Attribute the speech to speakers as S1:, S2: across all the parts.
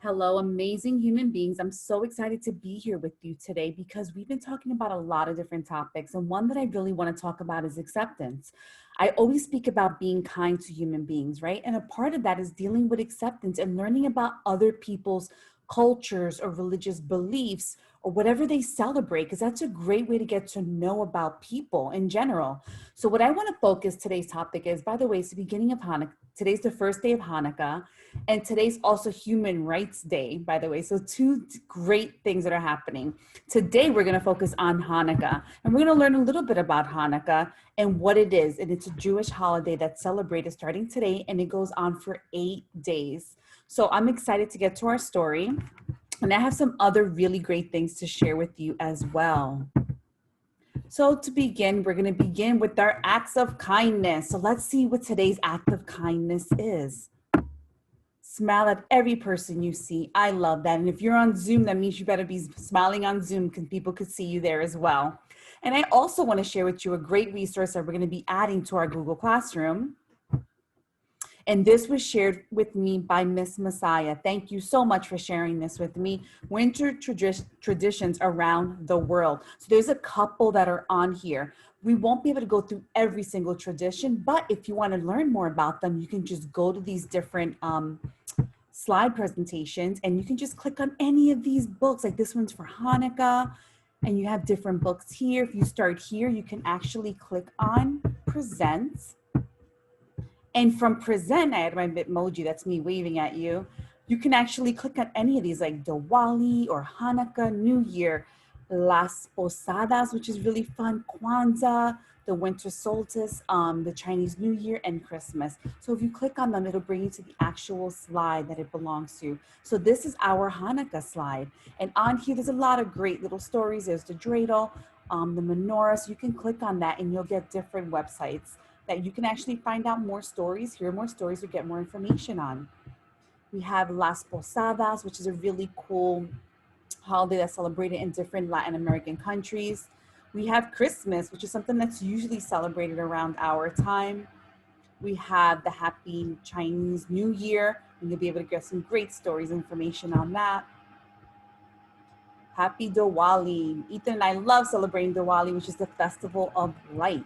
S1: Hello, amazing human beings. I'm so excited to be here with you today because we've been talking about a lot of different topics. And one that I really want to talk about is acceptance. I always speak about being kind to human beings, right? And a part of that is dealing with acceptance and learning about other people's cultures or religious beliefs or whatever they celebrate, because that's a great way to get to know about people in general. So what I want to focus today's topic is, by the way, it's the beginning of Hanukkah. Today's the first day of Hanukkah. And today's also Human Rights Day, by the way. So two great things that are happening. Today, we're going to focus on Hanukkah. And we're going to learn a little bit about Hanukkah and what it is. And it's a Jewish holiday that's celebrated starting today, and it goes on for 8 days. So I'm excited to get to our story. And I have some other really great things to share with you as well. So to begin, we're going to begin with our acts of kindness. So let's see what today's act of kindness is. Smile at every person you see. I love that. And if you're on Zoom, that means you better be smiling on Zoom because people could see you there as well. And I also want to share with you a great resource that we're going to be adding to our Google Classroom. And this was shared with me by Miss Messiah. Thank you so much for sharing this with me. Winter traditions around the world. So there's a couple that are on here. We won't be able to go through every single tradition, but if you want to learn more about them, you can just go to these different slide presentations and you can just click on any of these books. Like this one's for Hanukkah, and you have different books here. If you start here, you can actually click on Present. And from Present, I had my Bitmoji, that's me waving at you. You can actually click on any of these like Diwali or Hanukkah, New Year, Las Posadas, which is really fun, Kwanzaa, the winter solstice, the Chinese New Year, and Christmas. So if you click on them, it'll bring you to the actual slide that it belongs to. So this is our Hanukkah slide. And on here, there's a lot of great little stories. There's the dreidel, the menorah. So you can click on that and you'll get different websites that you can actually find out more stories, hear more stories, or get more information on. We have Las Posadas, which is a really cool holiday that's celebrated in different Latin American countries. We have Christmas, which is something that's usually celebrated around our time. We have the Happy Chinese New Year, and you'll be able to get some great stories, information on that. Happy Diwali. Ethan and I love celebrating Diwali, which is the festival of lights.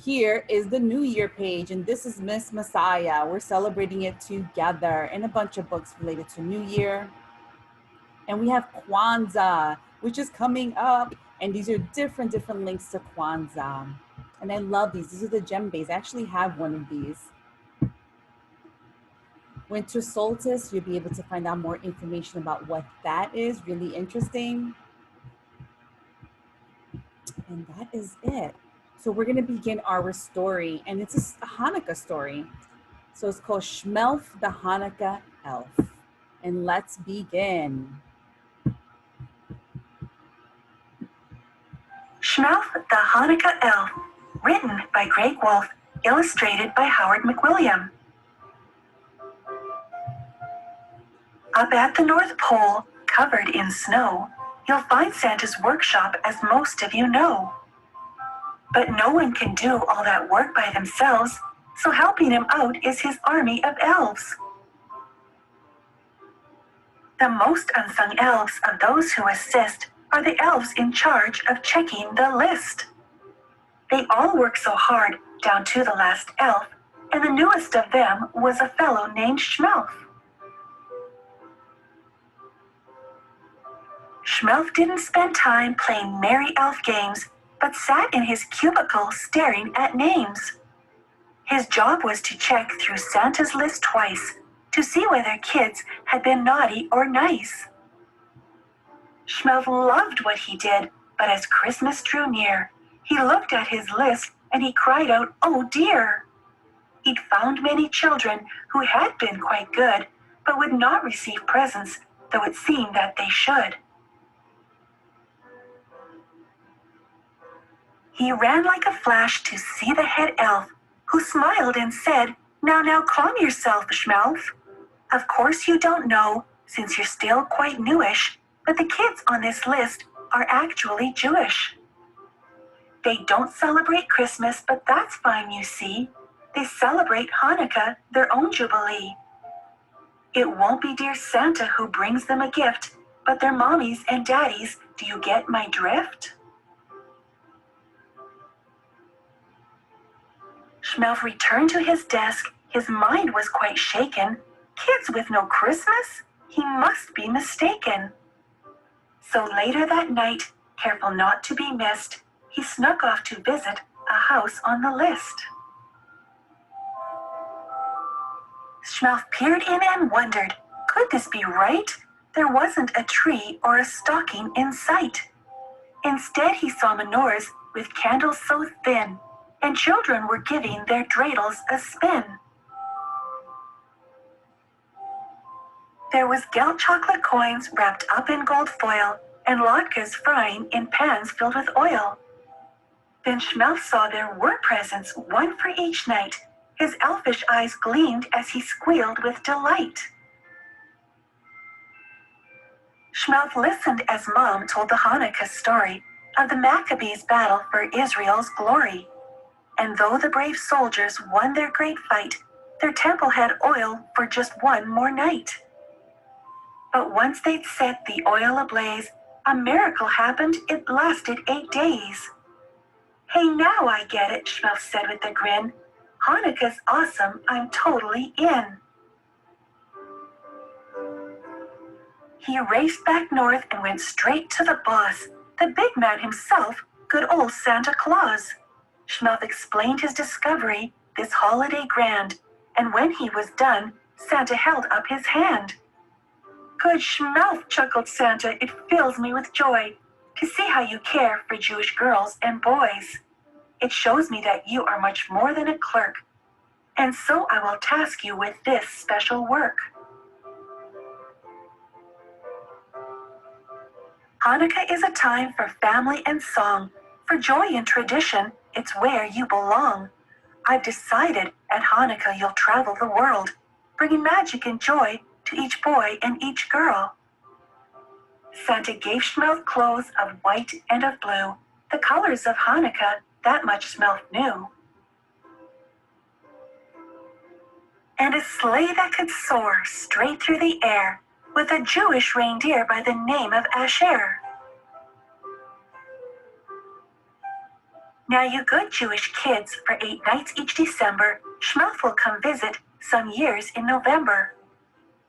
S1: Here is the New Year page, and this is Miss Messiah. We're celebrating it together, and a bunch of books related to New Year. And we have Kwanzaa, which is coming up, and these are different links to Kwanzaa. And I love these. These are the djembes. I actually have one of these. Winter solstice, you'll be able to find out more information about what that is. Really interesting. And that is it. So we're going to begin our story, and it's a Hanukkah story. So it's called Shmelf the Hanukkah Elf. And let's begin.
S2: Shmelf the Hanukkah Elf, written by Greg Wolf, illustrated by Howard McWilliam. Up at the North Pole, covered in snow, you'll find Santa's workshop, as most of you know. But no one can do all that work by themselves, so helping him out is his army of elves. The most unsung elves of those who assist are the elves in charge of checking the list. They all work so hard, down to the last elf, and the newest of them was a fellow named Shmelf. Shmelf didn't spend time playing merry elf games, but sat in his cubicle staring at names. His job was to check through Santa's list twice to see whether kids had been naughty or nice. Shmelf loved what he did, but as Christmas drew near, he looked at his list and he cried out, "Oh dear!" He'd found many children who had been quite good, but would not receive presents, though it seemed that they should. He ran like a flash to see the head elf, who smiled and said, Now, calm yourself, Shmelf. Of course you don't know, since you're still quite newish, but the kids on this list are actually Jewish. They don't celebrate Christmas, but that's fine, you see. They celebrate Hanukkah, their own jubilee. It won't be dear Santa who brings them a gift, but their mommies and daddies. Do you get my drift? Schmelf returned to his desk. His mind was quite shaken. Kids with no Christmas? He must be mistaken. So later that night, careful not to be missed, he snuck off to visit a house on the list. Schmelf peered in and wondered, could this be right? There wasn't a tree or a stocking in sight. Instead, he saw menorahs with candles so thin, and children were giving their dreidels a spin. There was Gelt chocolate coins wrapped up in gold foil, and latkes frying in pans filled with oil. Then Schmelf saw there were presents, one for each night. His elfish eyes gleamed as he squealed with delight. Schmelf listened as Mom told the Hanukah story of the Maccabees' battle for Israel's glory. And though the brave soldiers won their great fight, their temple had oil for just one more night. But once they'd set the oil ablaze, a miracle happened. It lasted 8 days. Hey, now I get it, Schmelf said with a grin. Hanukah's awesome, I'm totally in. He raced back north and went straight to the boss, the big man himself, good old Santa Claus. Schmelf explained his discovery, this holiday grand, and when he was done, Santa held up his hand. Good Schmelf, chuckled Santa, it fills me with joy to see how you care for Jewish girls and boys. It shows me that you are much more than a clerk, and so I will task you with this special work. Hanukah is a time for family and song, for joy and tradition, it's where you belong. I've decided at Hanukah you'll travel the world, bringing magic and joy to each boy and each girl. Santa gave Schmelf clothes of white and of blue, the colors of Hanukah, that much Schmelf knew. And a sleigh that could soar straight through the air, with a Jewish reindeer by the name of Asher. Now you good Jewish kids, for 8 nights each December, Schmelf will come visit, some years in November.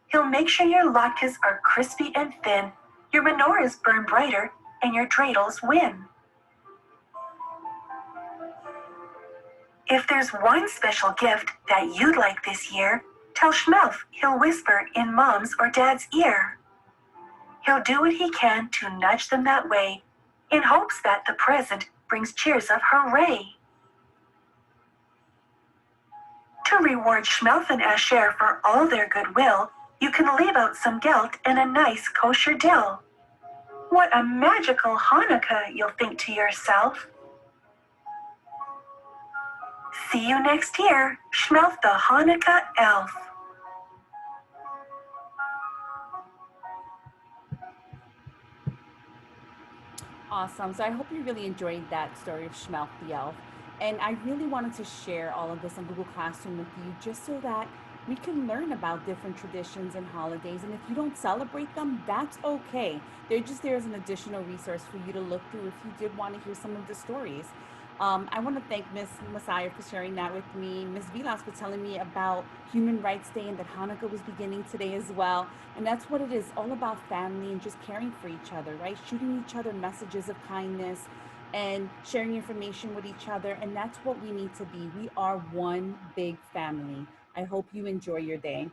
S2: He'll make sure your latkes are crispy and thin, your menorahs burn brighter, and your dreidels win. If there's one special gift that you'd like this year, tell Schmelf, he'll whisper in Mom's or Dad's ear. He'll do what he can to nudge them that way, in hopes that the present brings cheers of hooray. To reward Schmelf and Asher for all their goodwill, you can leave out some gelt and a nice kosher dill. What a magical Hanukah, you'll think to yourself. See you next year, Schmelf the Hanukah elf.
S1: Awesome. So I hope you really enjoyed that story of Schmelf the Elf. And I really wanted to share all of this on Google Classroom with you just so that we can learn about different traditions and holidays. And if you don't celebrate them, that's okay. They're just there as an additional resource for you to look through if you did want to hear some of the stories. I want to thank Miss Messiah for sharing that with me, Miss Vilas for telling me about Human Rights Day and that Hanukkah was beginning today as well. And that's what it is, all about family and just caring for each other, right? Shooting each other messages of kindness and sharing information with each other. And that's what we need to be. We are one big family. I hope you enjoy your day.